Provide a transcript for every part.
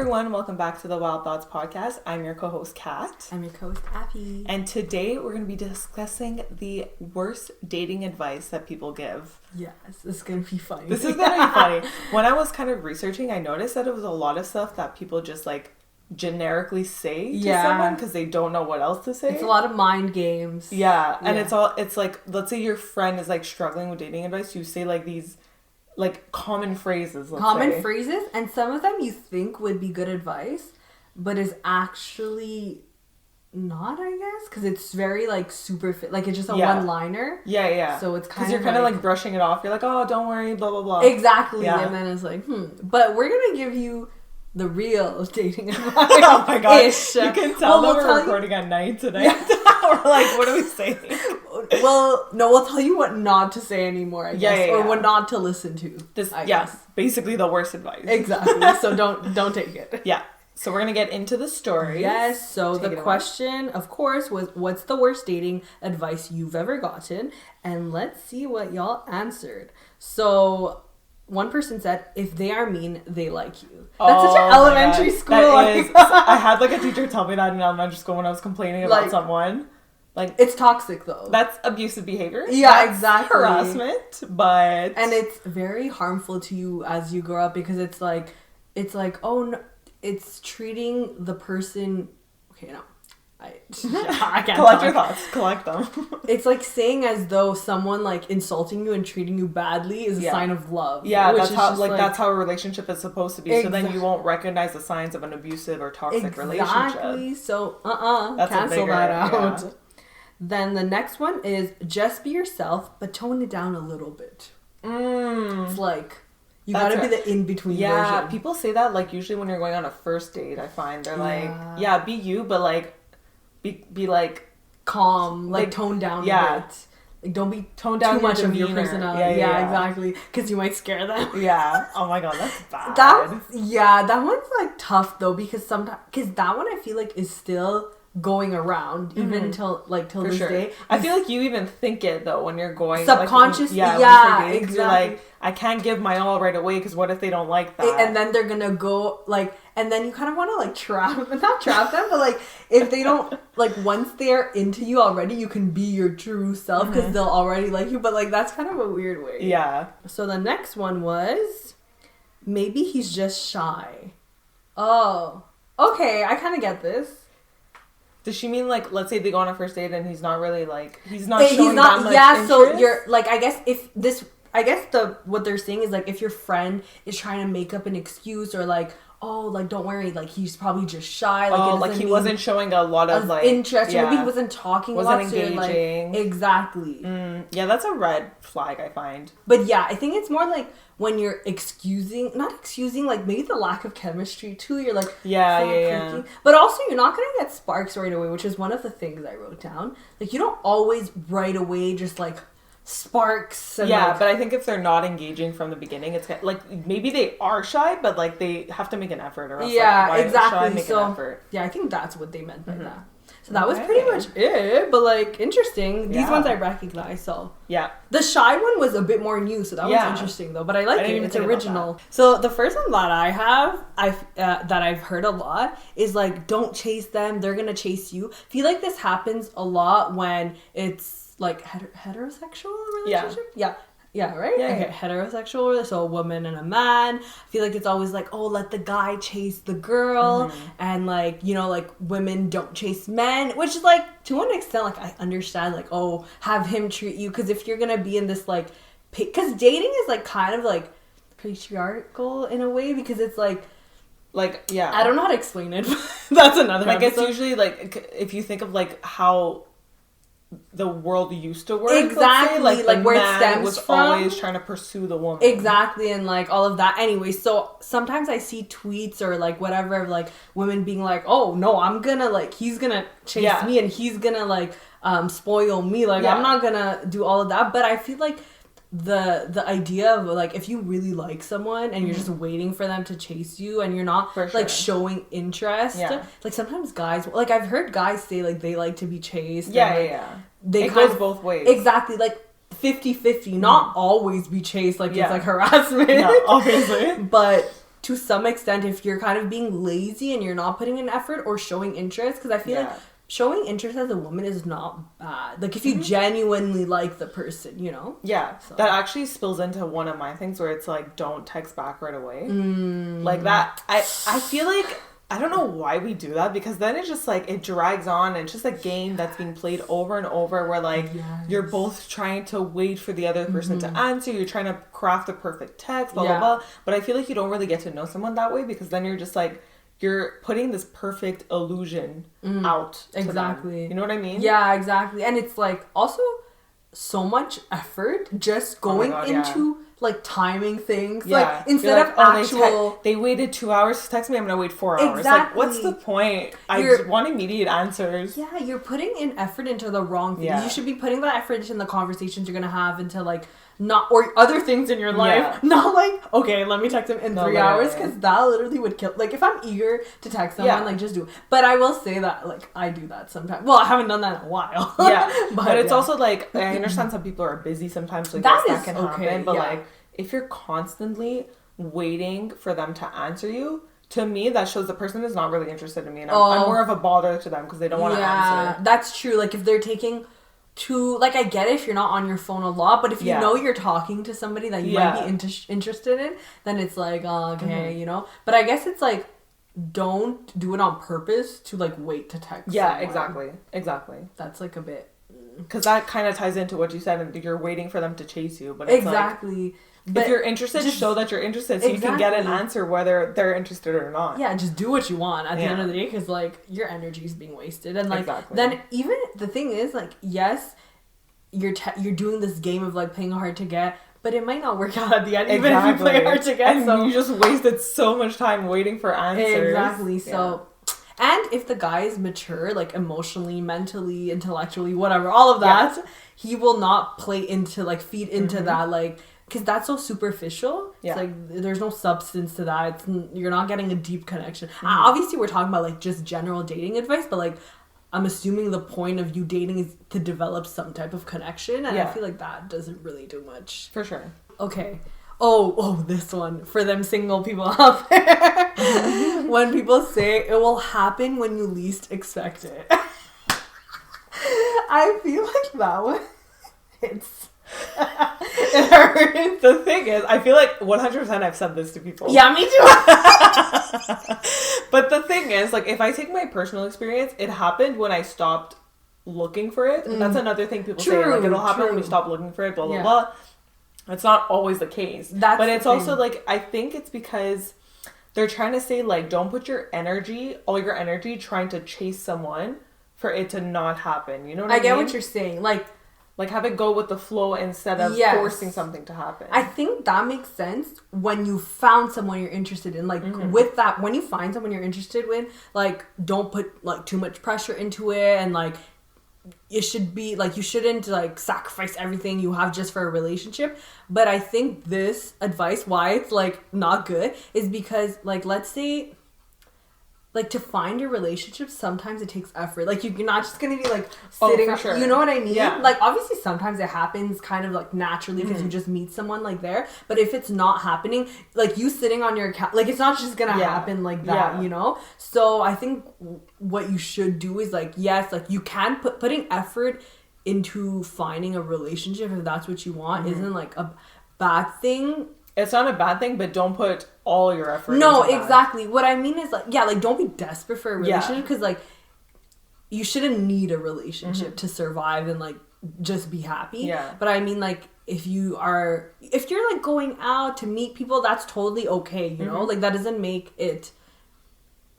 everyone, welcome back to the Wild Thoughts podcast. I'm your co-host Kat. I'm your co-host Affy. And today we're going to be discussing the worst dating advice that people give. Yes, this is going to be funny. This is going to be funny. When I was kind of researching, I noticed that it was a lot of stuff that people just like generically say to someone because they don't know what else to say. It's a lot of mind games. Yeah, and it's like, let's say your friend is like struggling with dating advice, you say like these like common phrases, phrases, and some of them you think would be good advice, but is actually not, I guess, because it's very like super fit, like it's just a one-liner. Yeah. So it's kind of because you're kind of like brushing it off. You're like, oh, don't worry, blah blah blah. Exactly, and then it's like, But we're gonna give you the real dating advice. Oh my gosh, you can tell that we're recording at night today. We're like, what are we saying? Well, no, we'll tell you what not to say anymore, I guess. Or what not to listen to. I guess. Basically the worst advice. Exactly. So don't take it. Yeah. So we're going to get into the story. Yes. So the question, of course, was what's the worst dating advice you've ever gotten? And let's see what y'all answered. So one person said, if they are mean, they like you. That's such an elementary school. I had like a teacher tell me that in elementary school when I was complaining about someone. Like, it's toxic though. That's abusive behavior. Yeah, that's exactly. Harassment, but and it's very harmful to you as you grow up because it's like oh no, it's treating the person. Okay, no, I can't collect your thoughts. Collect them. It's like saying as though someone like insulting you and treating you badly is a sign of love. Yeah, that's how that's how a relationship is supposed to be. So then you won't recognize the signs of an abusive or toxic relationship. Exactly. So that's cancel that out. Yeah. Then the next one is just be yourself, but tone it down a little bit. It's like you gotta be the in-between version. People say that like usually when you're going on a first date. I find they're like, be you, but like be like calm, like tone down a bit. Like don't be tone down too much of your demeanor. personality. Yeah, exactly. Because you might scare them. Yeah. Oh my god, that's bad. That one's like tough though because that one I feel like is still going around even till this day. I feel like you even think it though when you're going subconsciously. Exactly. You're like, I can't give my all right away because what if they don't like that? And then they're gonna go like, and then you kind of want to like not trap them, but like if they don't like once they're into you already, you can be your true self because they'll already like you. But like that's kind of a weird way. Yeah. So the next one was maybe he's just shy. Oh, okay. I kind of get this. Does she mean like, let's say they go on a first date and he's not really like, he's not showing that much interest? So you're like, I guess what they're saying is like if your friend is trying to make up an excuse or like, oh, like don't worry, like he's probably just shy. Like he wasn't showing a lot of like interest. Maybe he wasn't talking. Wasn't engaging. Exactly. Yeah, that's a red flag I find. But yeah, I think it's more like when you're not excusing, like maybe the lack of chemistry too. You're like, yeah. But also you're not gonna get sparks right away, which is one of the things I wrote down. Like you don't always right away just like sparks. And but I think if they're not engaging from the beginning, it's like maybe they are shy, but like they have to make an effort or else. Yeah, like, exactly. Make an effort. Yeah, I think that's what they meant by that. So that was pretty much it, but like interesting. These ones I recognize. So yeah, the shy one was a bit more new, so that was interesting though. But I like it. It's original. So the first one that I have, that I've heard a lot is like, don't chase them; they're gonna chase you. I feel like this happens a lot when it's like heterosexual relationship. Yeah, right? Yeah, okay, heterosexual, so a woman and a man. I feel like it's always like, oh, let the guy chase the girl. And like, you know, like women don't chase men, which is like, to an extent, like I understand like, oh, have him treat you. Because if you're going to be in this like, because dating is like kind of like patriarchal in a way because it's like, yeah. I don't know how to explain it. That's another episode. It's usually like, if you think of like how the world used to work, exactly, like where it stems was from. Always trying to pursue the woman, exactly, and like all of that. Anyway, so sometimes I see tweets or like whatever, like women being like, "Oh no, I'm gonna like he's gonna chase me and he's gonna like spoil me. Like I'm not gonna do all of that." But I feel like the idea of like if you really like someone and you're just waiting for them to chase you and you're not like showing interest, like sometimes guys, like I've heard guys say like they like to be chased, it goes both ways, exactly, like 50-50, not always be chased, like it's like harassment, obviously, but to some extent, if you're kind of being lazy and you're not putting in effort or showing interest, because I feel like showing interest as a woman is not bad. Like, if you genuinely like the person, you know? Yeah. So. That actually spills into one of my things where it's like, don't text back right away. Like that. I feel like, I don't know why we do that, because then it's just like, it drags on and it's just a game that's being played over and over where like you're both trying to wait for the other person to answer. You're trying to craft the perfect text, blah, blah, blah. But I feel like you don't really get to know someone that way, because then you're just like, you're putting this perfect illusion out. Exactly. You know what I mean? Yeah, exactly. And it's like also so much effort just going into like timing things. Like instead of actual... They waited 2 hours to text me, I'm going to wait 4 hours. Exactly. Like, what's the point? I just want immediate answers. Yeah, you're putting in effort into the wrong things. Yeah. You should be putting that effort into the conversations you're going to have, into like not, or other things in your life. Not like, okay, let me text him in 3 hours, because that literally would kill. Like, if I'm eager to text someone, like, just do it. But I will say that, like, I do that sometimes. Well, I haven't done that in a while. but it's also like, I understand some people are busy sometimes, so that can happen. But like, if you're constantly waiting for them to answer you, to me, that shows the person is not really interested in me, and I'm more of a bother to them because they don't want to answer. That's true. Like, if they're taking like, I get it if you're not on your phone a lot, but if you know you're talking to somebody that you might be interested in, then it's like, okay, you know? But I guess it's like, don't do it on purpose to like wait to text someone. Exactly. That's like a bit... Because that kind of ties into what you said, and you're waiting for them to chase you, but it's like... But if you're interested, just show that you're interested, so you can get an answer whether they're interested or not. Yeah, just do what you want at the end of the day, because like your energy is being wasted, and like then even the thing is like, yes, you're doing this game of like playing hard to get, but it might not work out at the end, even if you play hard to get. And so you just wasted so much time waiting for answers. Exactly. So, and if the guy is mature, like emotionally, mentally, intellectually, whatever, all of that, he will not play into like feed into that like. Because that's so superficial. It's like, there's no substance to that. You're not getting a deep connection. Obviously, we're talking about, like, just general dating advice. But, like, I'm assuming the point of you dating is to develop some type of connection. And I feel like that doesn't really do much. For sure. Okay. Oh, this one. For them single people out there. When people say, it will happen when you least expect it. I feel like that one, it's... It hurts. The thing is, I feel like 100% I've said this to people. Yeah, me too. But the thing is, like, if I take my personal experience, it happened when I stopped looking for it. That's another thing people say. Like, it'll happen when you stop looking for it, blah, blah, blah. It's not always the case. But it's also, like, I think it's because they're trying to say, like, don't put all your energy trying to chase someone for it to not happen. You know what I mean? I get what you're saying. Like, have it go with the flow instead of forcing something to happen. I think that makes sense when you found someone you're interested in. Like, with that, when you find someone you're interested in, like, don't put, like, too much pressure into it. And, like, it should be, like, you shouldn't, like, sacrifice everything you have just for a relationship. But I think this advice, why it's, like, not good, is because, like, let's say... Like, to find your relationship, sometimes it takes effort. Like, you're not just going to be, like, sitting... You know what I mean? Yeah. Like, obviously, sometimes it happens kind of, like, naturally because you just meet someone, like, there. But if it's not happening, like, you sitting on your couch... Like, it's not just going to happen like that, you know? So, I think what you should do is, like, yes, like, you can putting effort into finding a relationship, if that's what you want, isn't, like, a bad thing. It's not a bad thing, but don't put all your effort into that. Exactly. What I mean is, like, like, don't be desperate for a relationship, because, like, you shouldn't need a relationship to survive and, like, just be happy. Yeah. But I mean, like, if you're, like, going out to meet people, that's totally okay, you know? Like, that doesn't make it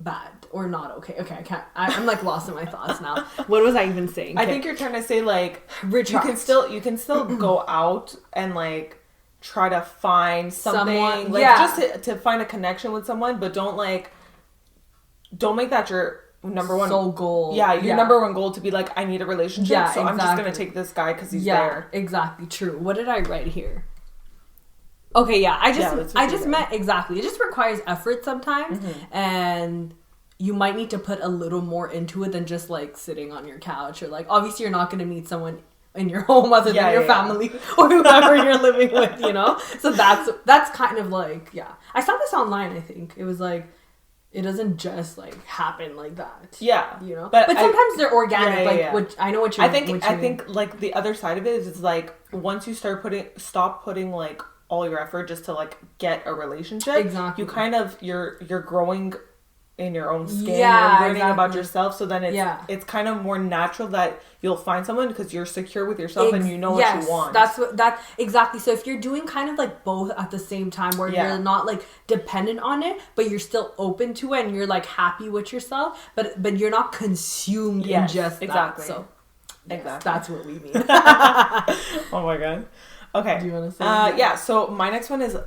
bad or not okay. Okay, I can't... I'm, like, lost in my thoughts now. What was I even saying? I think you're trying to say, like, you can still go out and, like, try to find something, like, just to find a connection with someone, but don't make that your number one sole goal. Your number one goal to be like, I need a relationship, so I'm just gonna take this guy because he's there. Exactly. True. What did I write here? Okay, I just meant exactly. It just requires effort sometimes, and you might need to put a little more into it than just, like, sitting on your couch, or, like, obviously you're not gonna meet someone in your home other than your family or whoever you're living with, you know? So that's kind of like, I saw this online, I think. It was like, it doesn't just like happen like that. Yeah. You know? But sometimes they're organic, which I know what you mean. I think like the other side of it is like once you stop putting like all your effort just to like get a relationship, exactly. you kind of you're growing in your own skin, you're learning about yourself, so then it's kind of more natural that you'll find someone because you're secure with yourself and you know what you want. That's exactly. So if you're doing kind of like both at the same time where you're not like dependent on it, but you're still open to it and you're like happy with yourself, but you're not consumed in just that. So that's what we mean. Oh my god. Okay. Do you want to say so my next one is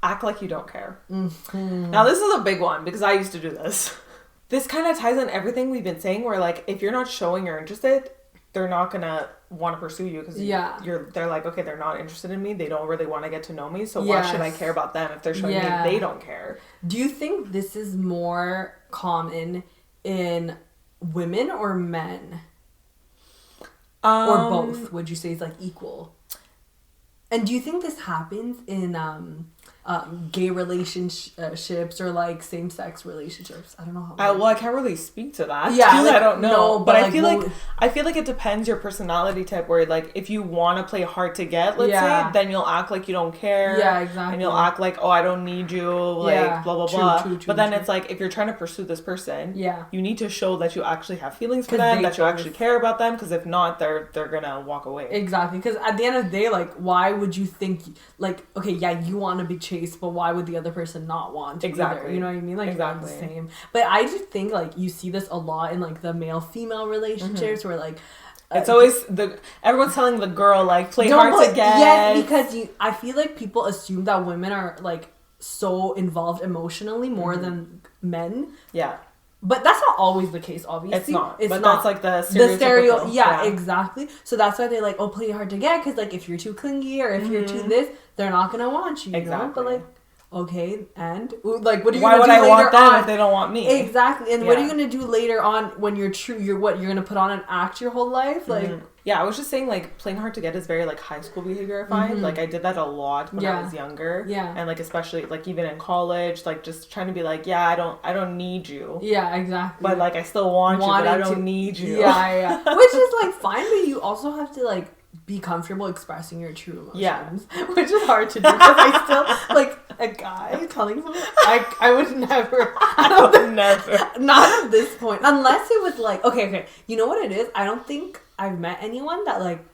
act like you don't care. Mm-hmm. Now this is a big one because I used to do this. This kind of ties in everything we've been saying where like if you're not showing you're interested, they're not gonna want to pursue you because they're like, okay, they're not interested in me, they don't really want to get to know me, so why should I care about them if they're showing me they don't care. Do you think this is more common in women or men? Or both? Would you say it's like equal? And do you think this happens in gay relationships or like same-sex relationships? I don't know how. I can't really speak to that. Yeah, like, I don't know. But like, I feel like it depends your personality type. Where like if you want to play hard to get, let's say, then you'll act like you don't care. Yeah, exactly. And you'll act like, oh, I don't need you. Like blah blah blah. True, but then it's like if you're trying to pursue this person, you need to show that you actually have feelings for them, that you actually care about them. Because if not, they're gonna walk away. Exactly. Because at the end of the day, like, why would you think like, okay, you want to be chased, but why would the other person not want to? Exactly. You know what I mean? Like, exactly the same. But I just think like you see this a lot in like the male-female relationships where like it's always everyone's telling the girl like play hard to get. Yes, because I feel like people assume that women are like so involved emotionally more than men. Yeah. But that's not always the case, obviously. It's not. It's but not. That's like the stereotypical. Yeah, exactly. So that's why they're like, oh, play hard to get, because like if you're too clingy or if you're too this, they're not gonna want you. Exactly. Know? But like, okay, and like, what are you gonna do later on? Why would I want them if they don't want me? Exactly. And what are you gonna do later on when you're true? You're gonna put on an act your whole life, like. Yeah, I was just saying, like, playing hard to get is very, like, high school behavior, I find. Like, I did that a lot when I was younger. Yeah. And, like, especially, like, even in college, like, just trying to be like, yeah, I don't need you. Yeah, exactly. But, like, I still want you, but I don't need you. Yeah. Which is, like, fine, but you also have to, like, be comfortable expressing your true emotions. Yeah. Which is hard to do, because I still, like, a guy telling someone, I would never. I would never. Not at this point. Unless it was, like, okay. You know what it is? I don't think I've met anyone that like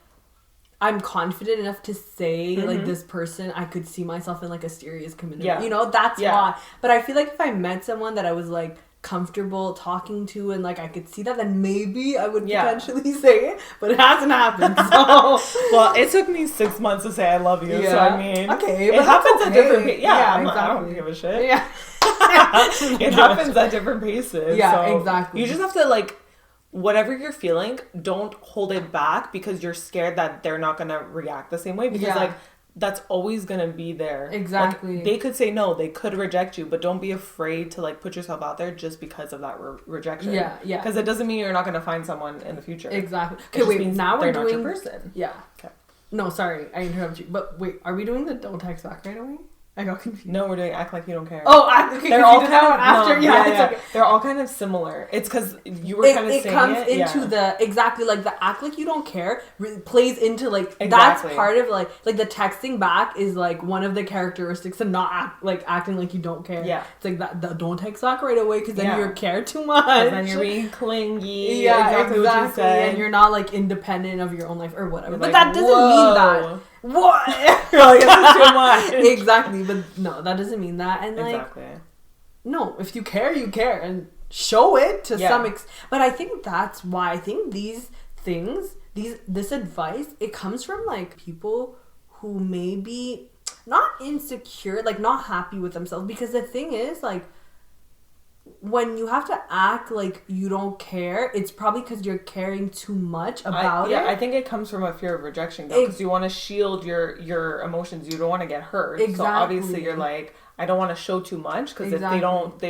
I'm confident enough to say like this person I could see myself in like a serious commitment. Yeah. You know, that's why. But I feel like if I met someone that I was like comfortable talking to and like I could see that, then maybe I would potentially say it. But it hasn't happened. So well, it took me 6 months to say I love you. So I mean, okay, it happens at different paces. Exactly. I don't give a shit. Yeah. It happens at different paces. Yeah, so exactly. You just have to like. Whatever you're feeling, don't hold it back because you're scared that they're not gonna react the same way, because like that's always gonna be there. Exactly. Like, they could say no, they could reject you, but don't be afraid to like put yourself out there just because of that rejection. Yeah. Because it doesn't mean you're not gonna find someone in the future. Exactly. Okay, wait. Now we're doing. Not your person. Yeah. Okay. No, sorry, I interrupted you. But wait, are we doing the don't text back right away? I got confused. No, we're doing act like you don't care. Oh, okay. They're all kind of after. Okay. They're all kind of similar. It's because you were kind of saying it. It comes into the exactly like the act like you don't care plays into like that's part of like the texting back is like one of the characteristics of not acting like you don't care. Yeah, it's like that the don't text back right away because then you care too much. And then you're being clingy. Yeah, exactly. What you said. And you're not like independent of your own life or whatever. But that doesn't mean that. What? You're like, this is too much. Exactly, but no, that doesn't mean that. And like, no, if you care, you care, and show it to some extent. But I think that's why I think these things, this advice, it comes from like people who may be not insecure, like not happy with themselves. Because the thing is, like, when you have to act like you don't care, it's probably because you're caring too much about it. Yeah, I think it comes from a fear of rejection, because you want to shield your emotions. You don't want to get hurt. Exactly. So obviously you're like, I don't want to show too much, because if they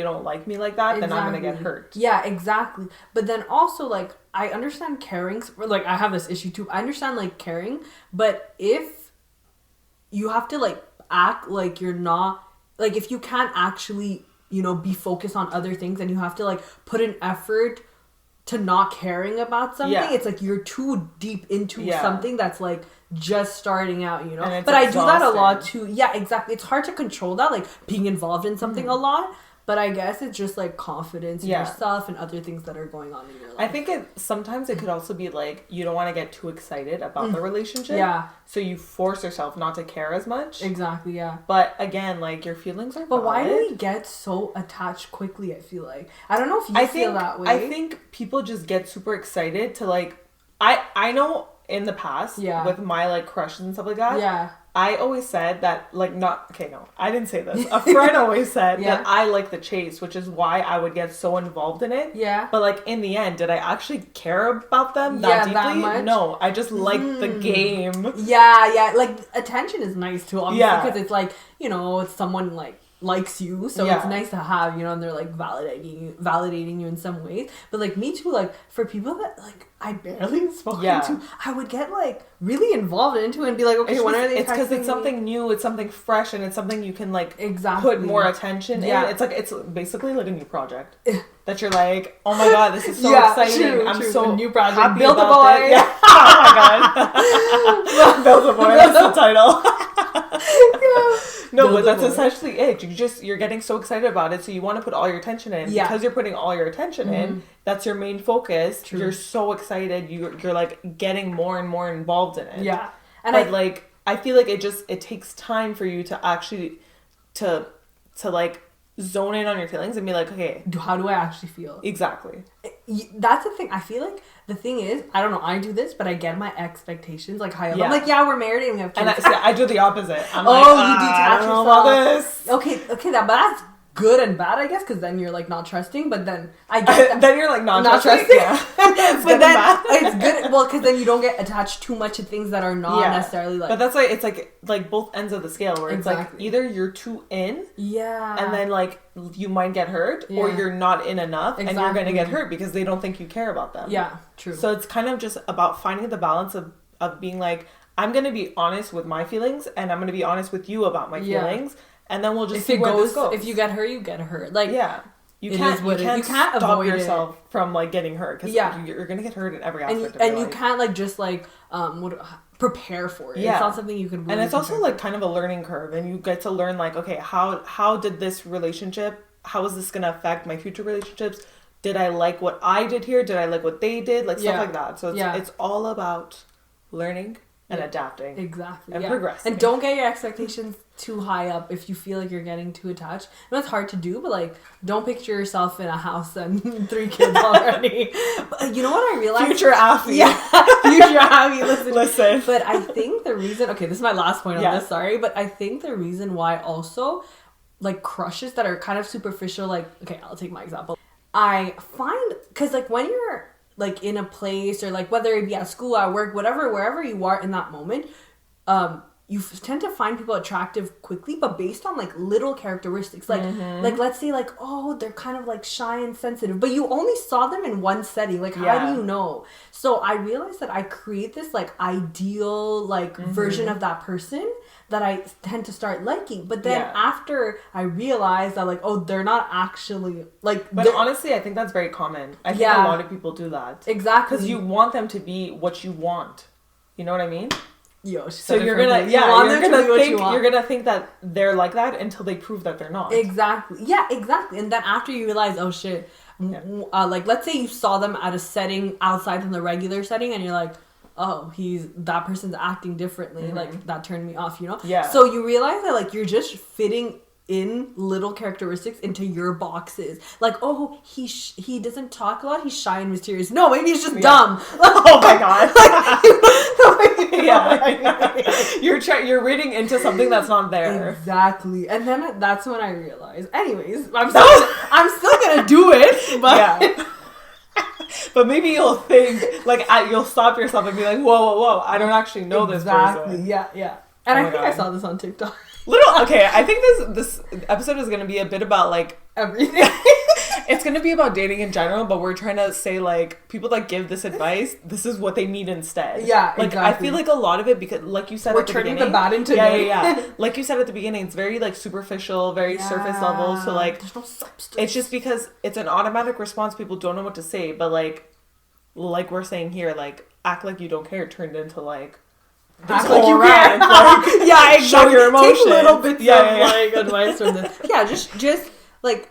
don't like me like that, then I'm gonna get hurt. Yeah, exactly. But then also, like, I understand caring. Like, I have this issue too. I understand, like, caring, but if you have to, like, act like you're not, like, if you can't actually, you know, be focused on other things, and you have to, like, put an effort to not caring about something, it's like you're too deep into something that's, like, just starting out, you know. But I do that a lot too. Yeah, exactly. It's hard to control that, like, being involved in something a lot. But I guess it's just, like, confidence in yourself and other things that are going on in your life. I think sometimes it could also be, like, you don't want to get too excited about the relationship. Yeah. So you force yourself not to care as much. Exactly, yeah. But again, like, your feelings are valid. But why do we get so attached quickly, I feel like? I don't know if you feel that way. I think people just get super excited to, like... I know in the past, with my, like, crushes and stuff like that, I always said that, like, I didn't say this. A friend always said that I like the chase, which is why I would get so involved in it. Yeah. But, like, in the end, did I actually care about them that deeply? That much? No, I just liked the game. Yeah. Like, attention is nice too, obviously, because it's like, you know, it's someone, like, likes you, so it's nice to have, you know, and they're, like, validating you in some ways. But, like, me too, like, for people that, like, I barely spoken to, I would get, like, really involved into it and be like, okay, when are they? It's because it's something new, it's something fresh, and it's something you can, like, put more attention in. It's like, it's basically like a new project that you're like, oh my god, this is so exciting. I'm so a new project. Happy Build a about boy. It. Yeah. Oh my god. Build a boy. That's the title. No, but that's essentially it. You're getting so excited about it, so you want to put all your attention in. Because you're putting all your attention in, that's your main focus. True. You're so excited. You're like getting more and more involved in it. Yeah. And I feel like it takes time for you to actually to like zone in on your feelings and be like, okay, how do I actually feel? Exactly. That's the thing. I feel like the thing is, I don't know, I do this, but I get my expectations like high up. I'm like, yeah, we're married and we have kids. And I do the opposite. I'm like, you detach yourself. About this. Okay, but that's good and bad, I guess, because then you're like not trusting, but then I get that. Then you're like not trusting. Yeah. But then it's good, well, because then you don't get attached too much to things that are not necessarily like. But that's like, it's like both ends of the scale where it's like either you're too in, and then like you might get hurt, or you're not in enough, and you're gonna get hurt because they don't think you care about them. Yeah, true. So it's kind of just about finding the balance of being like, I'm gonna be honest with my feelings, and I'm gonna be honest with you about my feelings. And then we'll just see where this goes. If you get hurt, you get hurt. Like, you can't stop yourself from like getting hurt, because you're gonna get hurt in every aspect of your life. And you can't like just like prepare for it. It's not something you can really and it's also like kind of a learning curve, and you get to learn like, okay, how did this relationship, how is this gonna affect my future relationships? Did I like what I did here? Did I like what they did? Like stuff like that. So it's all about learning and adapting. Exactly. And progressing. And don't get your expectations too high up if you feel like you're getting too attached. And that's hard to do, but like, don't picture yourself in a house and 3 kids already. But you know what I realized? Future Afy. Yeah. Future Afy. Listen. But I think the reason, okay, this is my last point on this, sorry, but I think the reason why also, like, crushes that are kind of superficial, like, okay, I'll take my example. I find, because like when you're like in a place, or like whether it be at school, at work, whatever, wherever you are in that moment, you tend to find people attractive quickly, but based on like little characteristics, like like let's say like, oh, they're kind of like shy and sensitive, but you only saw them in one setting. Like, how do you know? So I realized that I create this like ideal like version of that person that I tend to start liking. But then after I realized that like, oh, they're not actually like. But honestly, I think that's very common. I think a lot of people do that. Exactly. Because you want them to be what you want. You know what I mean? Yo, so you're gonna think that they're like that until they prove that they're not. Exactly. Yeah, exactly. And then after you realize, oh shit, like let's say you saw them at a setting outside from the regular setting, and you're like, oh, that person's acting differently. Like that turned me off, you know? Yeah. So you realize that like you're just fitting in little characteristics into your boxes. Like, oh, he doesn't talk a lot, he's shy and mysterious. No, maybe he's just dumb. Oh my god. Like, Yeah. You're reading into something that's not there. Exactly. And then that's when I realized. Anyways, I'm still gonna do it, but yeah. But maybe you'll think, like, you'll stop yourself and be like, whoa, I don't actually know this person. Yeah. And I think I saw this on TikTok. Okay, I think this episode is going to be a bit about, like, everything. It's going to be about dating in general, but we're trying to say, like, people that give this advice, this is what they need instead. Yeah, like, exactly. I feel like a lot of it, because, like you said we're at the turning beginning. the bad into good. Yeah. Like you said at the beginning, it's very, like, superficial, very surface level. So, like, there's no substance. It's just because it's an automatic response. People don't know what to say, but, like we're saying here, like, act like you don't care turned into, like, act like you care. Like, yeah, exactly. Show your emotions. Take little bits of like advice from this. Yeah, just like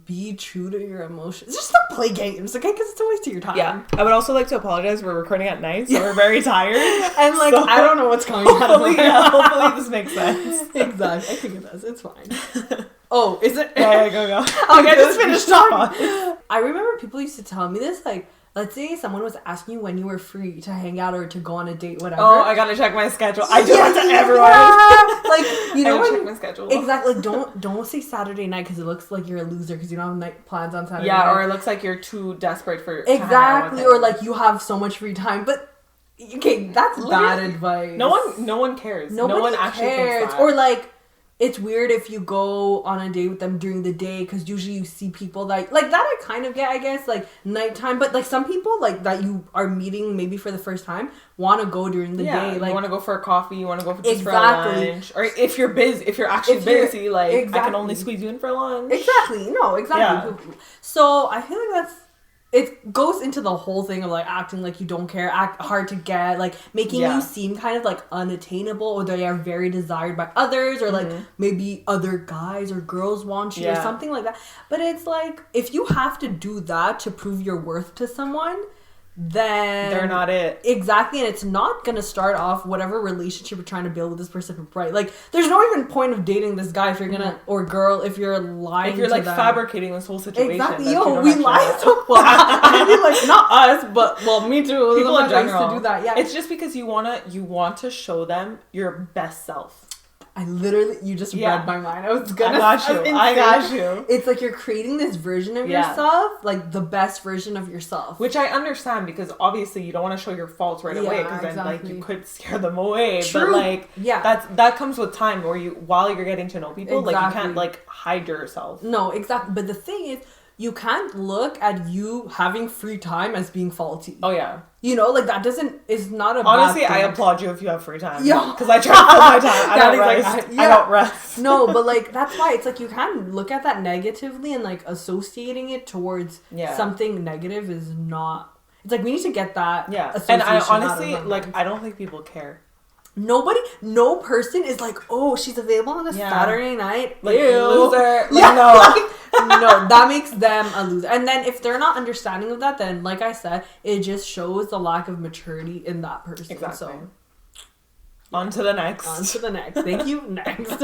be true to your emotions. Just don't play games, okay? Because it's a waste of your time. Yeah. I would also like to apologize. We're recording at night, so we're very tired. And like, so, I don't know what's going on. Hopefully this makes sense. Exactly. I think it does. It's fine. Oh, is it? Yeah, go. Okay, I just finished talking. I remember people used to tell me this, like, let's say someone was asking you when you were free to hang out or to go on a date, whatever. Oh, I gotta check my schedule. I do that to everyone. Like, you know, I check my schedule. Exactly. Like, don't say Saturday night because it looks like you're a loser because you don't have night plans on Saturday. Yeah, night. or it looks like you're too desperate for exactly, or like you have so much free time. But okay, that's bad advice. No one cares. Nobody no one actually cares. thinks that. Or like, it's weird if you go on a date with them during the day because usually you see people that I kind of get, I guess, like nighttime. But like some people like that you are meeting maybe for the first time want to go during the day. Like, you want to go for a coffee, you want to go just for a lunch, or if you're busy, if you're actually busy, like I can only squeeze you in for lunch. Exactly. No, exactly. Yeah. So I feel like it goes into the whole thing of like acting like you don't care, act hard to get, like making you seem kind of like unattainable, or they are very desired by others, or like maybe other guys or girls want you or something like that. But it's like, if you have to do that to prove your worth to someone, then they're not it. Exactly. And it's not gonna start off whatever relationship you're trying to build with this person right. Like, there's no even point of dating this guy if you're gonna or girl if you're lying, if you're like fabricating this whole situation. Exactly. We lie so well. I mean, like, not us, but well, me too. People in general to do that. Yeah, it's just because you want to show them your best self. I literally, you just read my mind. I got you. It's like you're creating this version of yourself, like the best version of yourself. Which I understand, because obviously you don't want to show your faults right away, because then like you could scare them away. True. But like that comes with time, where while you're getting to know people, like you can't like hide yourself. No, exactly. But the thing is, you can't look at you having free time as being faulty. Oh yeah. You know, like that is not a honestly bad thing. I applaud you if you have free time. Yeah. Because I try to fill my time. I don't rest. No, but like that's why it's like you can look at that negatively, and like associating it towards something negative is not. It's like we need to get that. Yeah. And I honestly like I don't think people care. No person is like, oh, she's available on a Saturday night. Like, loser. Like, no, that makes them a loser. And then if they're not understanding of that, then like I said, it just shows the lack of maturity in that person. Exactly. So, on to the next. Thank you. Next.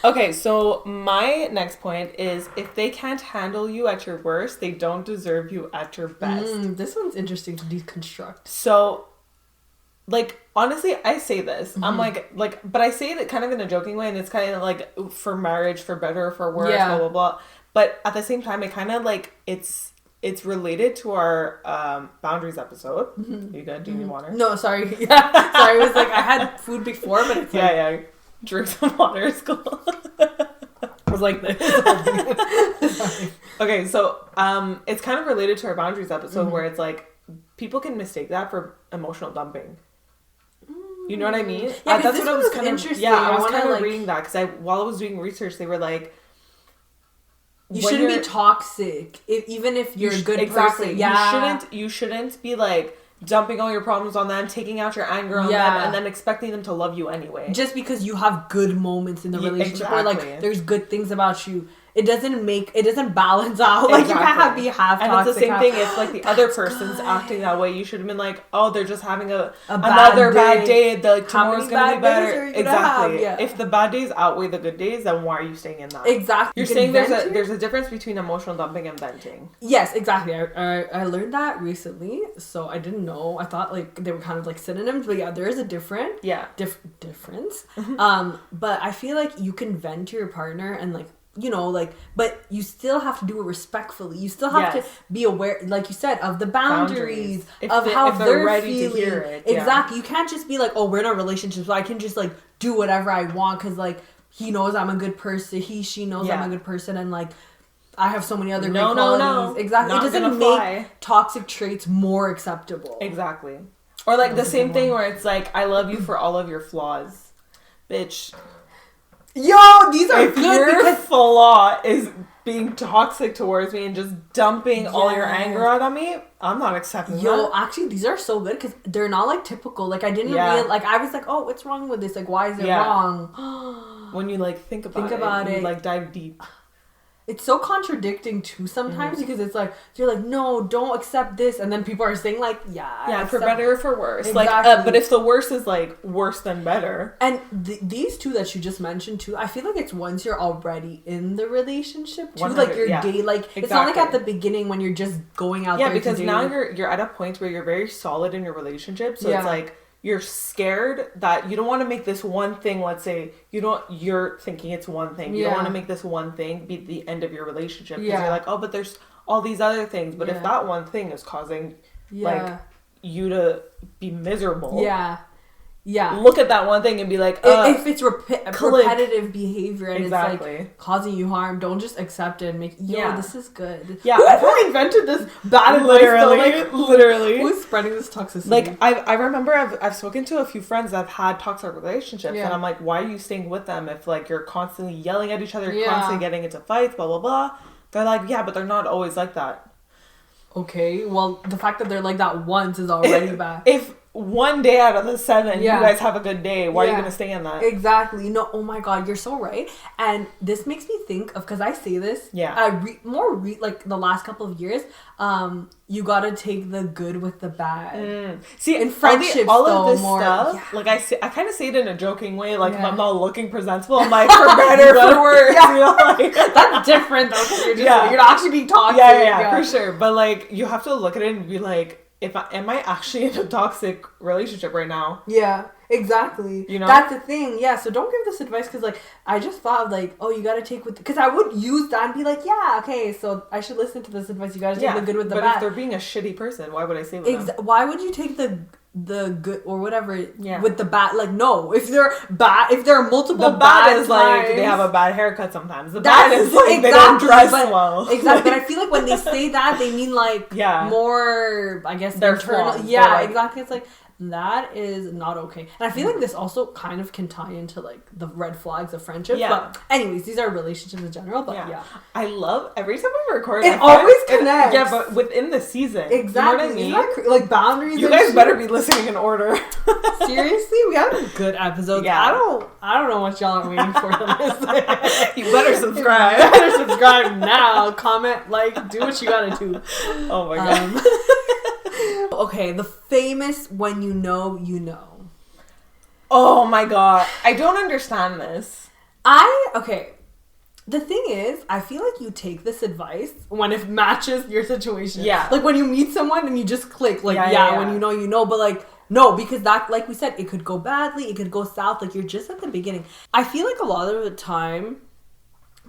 Okay, so my next point is, if they can't handle you at your worst, they don't deserve you at your best. This one's interesting to deconstruct. So, like, honestly, I say this. I'm like, but I say it kind of in a joking way, and it's kind of like for marriage, for better, for worse, blah, blah, blah. But at the same time, it kind of like, it's related to our boundaries episode. You good? Do you need water? No, sorry. Yeah. Sorry, it was like, I had food before, but it's like... Drink some water, it's cool. I was like this. Okay, so it's kind of related to our boundaries episode, where it's like, people can mistake that for emotional dumping. You know what I mean? Yeah, that's what I was kind of interesting. I was kind of reading that, because while I was doing research, they were like, you shouldn't be toxic, even if you're a good person. Yeah, you shouldn't be like dumping all your problems on them, taking out your anger on them, and then expecting them to love you anyway. Just because you have good moments in the relationship, or like there's good things about you. it doesn't balance out. Like, you can't be half toxic. And it's the same thing if, like, the other person's acting that way. You should have been like, oh, they're just having another bad day. Like, tomorrow's going to be better. Exactly. Yeah. If the bad days outweigh the good days, then why are you staying in that? Exactly. You're saying there's a difference between emotional dumping and venting. Yes, exactly. I learned that recently, so I didn't know. I thought, like, they were kind of like synonyms, but yeah, there is a difference. But I feel like you can vent to your partner and, like, you know, like, but you still have to do it respectfully. You still have to be aware, like you said, of the boundaries of how they're ready feeling. To hear it. Exactly. You can't just be like, oh, we're in a relationship, so I can just, like, do whatever I want because, like, he knows I'm a good person. She knows I'm a good person, and, like, I have so many other great qualities. No. Exactly. Not it doesn't make toxic traits more acceptable. Exactly. Or, like, the same thing where it's like, I love you for all of your flaws. Bitch. Yo, these are if good your flaw is being toxic towards me and just dumping all your anger out on me, I'm not accepting that. Yo, actually, these are so good because they're not, like, typical. Like, I didn't realize, like, I was like, oh, what's wrong with this? Like, why is it wrong? When you, like, think about it, you, like, dive deep. It's so contradicting too sometimes because it's like you're like, no, don't accept this, and then people are saying like, yeah, for better or for worse. Exactly. Like, but if the worst is like worse than better, and these two that you just mentioned too, I feel like it's once you're already in the relationship too, like you're dating, like it's not like at the beginning when you're just going out. Yeah, because now you're at a point where you're very solid in your relationship, so it's like. You're scared that you don't want to make this one thing, let's say, you're thinking it's one thing. You don't want to make this one thing be the end of your relationship. Because you're like, oh, but there's all these other things. But if that one thing is causing, like, you to be miserable. Yeah. Look at that one thing and be like, if it's repetitive behavior and it's like causing you harm, don't just accept it and make this is good. Yeah. Who invented this bad advice? Literally. Who's spreading this toxicity? Like, I remember I've spoken to a few friends that have had toxic relationships and I'm like, why are you staying with them if, like, you're constantly yelling at each other, constantly getting into fights, blah, blah, blah. They're like, yeah, but they're not always like that. Okay, well, the fact that they're like that once is already bad. If one day out of the 7 you guys have a good day, why are you going to stay in that? Exactly. No, oh my god, you're so right. And this makes me think of, because I say this like the last couple of years, you gotta take the good with the bad. See, in friendships, all of this stuff, like I kind of say it in a joking way, like if I'm not looking presentable, I'm like, for better, for worse. You know, like, that's different though, because you're not actually being toxic. Yeah, for sure. But, like, you have to look at it and be like, am I actually in a toxic relationship right now? Yeah, exactly. You know? That's the thing. Yeah, so don't give this advice because, like, I just thought, like, oh, you gotta take with... Because I would use that and be like, yeah, okay, so I should listen to this advice. You gotta take the good with the bad. But if they're being a shitty person, why would I say with them? Why would you take the good or whatever with the bad? Like, no, if they're bad, if there are multiple the bad is like they have a bad haircut sometimes. The bad is like they don't dress well. Exactly. But I feel like when they say that, they mean like more, I guess, their internal. flaws. Yeah, exactly. It's like, that is not okay. And I feel like this also kind of can tie into like the red flags of friendship. But anyways, these are relationships in general. But I love every time we record. It always connects. Yeah, but within the season. Exactly. You know what I mean? Like boundaries. You guys better be listening in order. Seriously, we have good episodes. Yeah. I don't know what y'all are waiting for to listen. You better subscribe. You better subscribe now. Comment, like, do what you gotta do. Oh my god. Okay, the famous when you know, you know. Oh my god. I don't understand this. The thing is, I feel like you take this advice when it matches your situation. Yeah. Like when you meet someone and you just click, like, when you know, but like, no, because that, like we said, it could go badly, it could go south, like you're just at the beginning. I feel like a lot of the time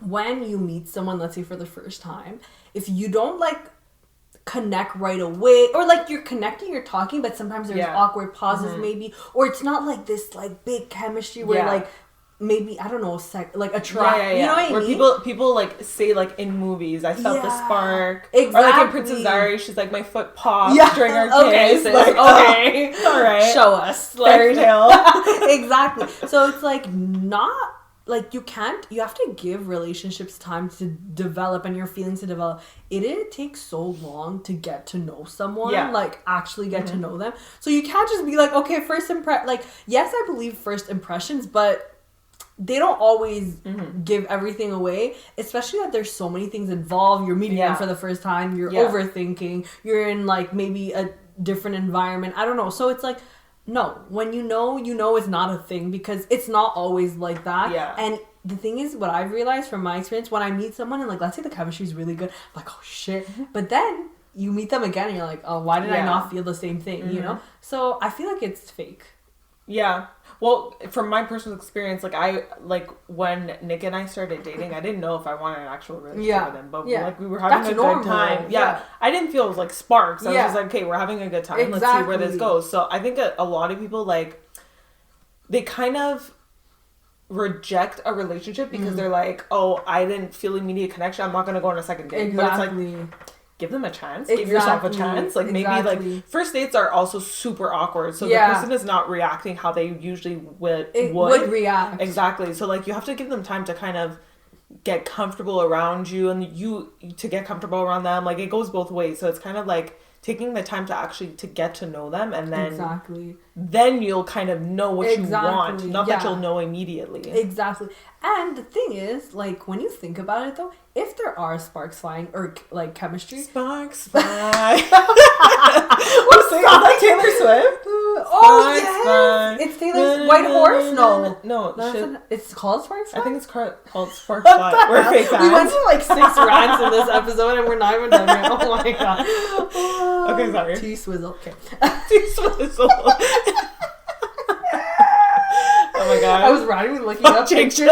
when you meet someone, let's say for the first time, if you don't like connect right away, or like you're connecting, you're talking, but sometimes there's awkward pauses maybe, or it's not like this like big chemistry where like maybe, I don't know, like a try. You know what I mean? Where people like say like in movies, I felt the spark. Exactly. Or like in Princess Diaries, she's like, my foot popped during our kiss. Like, okay. All right. Show us. Fairy tale. Exactly. So it's like not... Like, you have to give relationships time to develop and your feelings to develop. It takes so long to get to know someone, like, actually get to know them. So you can't just be like, okay, like, yes, I believe first impressions, but they don't always give everything away, especially that there's so many things involved. You're meeting them for the first time. You're overthinking. You're in like maybe a different environment. I don't know. So it's like, no, when you know it's not a thing, because it's not always like that. Yeah. And the thing is, what I've realized from my experience, when I meet someone and like, let's say the chemistry is really good, I'm like, oh shit. But then you meet them again and you're like, oh, why did I not feel the same thing? You know? So I feel like it's fake. Yeah. Well, from my personal experience, like when Nick and I started dating, I didn't know if I wanted an actual relationship with him, but like we were having a good time. Yeah. I didn't feel like sparks. I was just like, okay, we're having a good time. Let's see where this goes. So I think a lot of people, like, they kind of reject a relationship because they're like, oh, I didn't feel immediate connection, I'm not going to go on a second date. But it's like, give them a chance. Give yourself a chance. Like, maybe, like, first dates are also super awkward. So the person is not reacting how they usually would react. Exactly. So, like, you have to give them time to kind of get comfortable around you, and you to get comfortable around them. Like, it goes both ways. So it's kind of like taking the time to actually to get to know them, and then then you'll kind of know what you want. Not that you'll know immediately. Exactly. And the thing is, like, when you think about it though, if there are sparks flying or like chemistry, sparks fly. What's that? Taylor Swift? Oh yes, it's Taylor's White Horse. No, it's called Sparks Fly. I think it's called Sparks Fly. We're fake fans. We went through like 6 rants in this episode, and we're not even done yet. Oh my god. Okay, sorry. T-Swizzle. Okay. T-Swizzle. Oh my god. I was randomly looking up Jake pictures.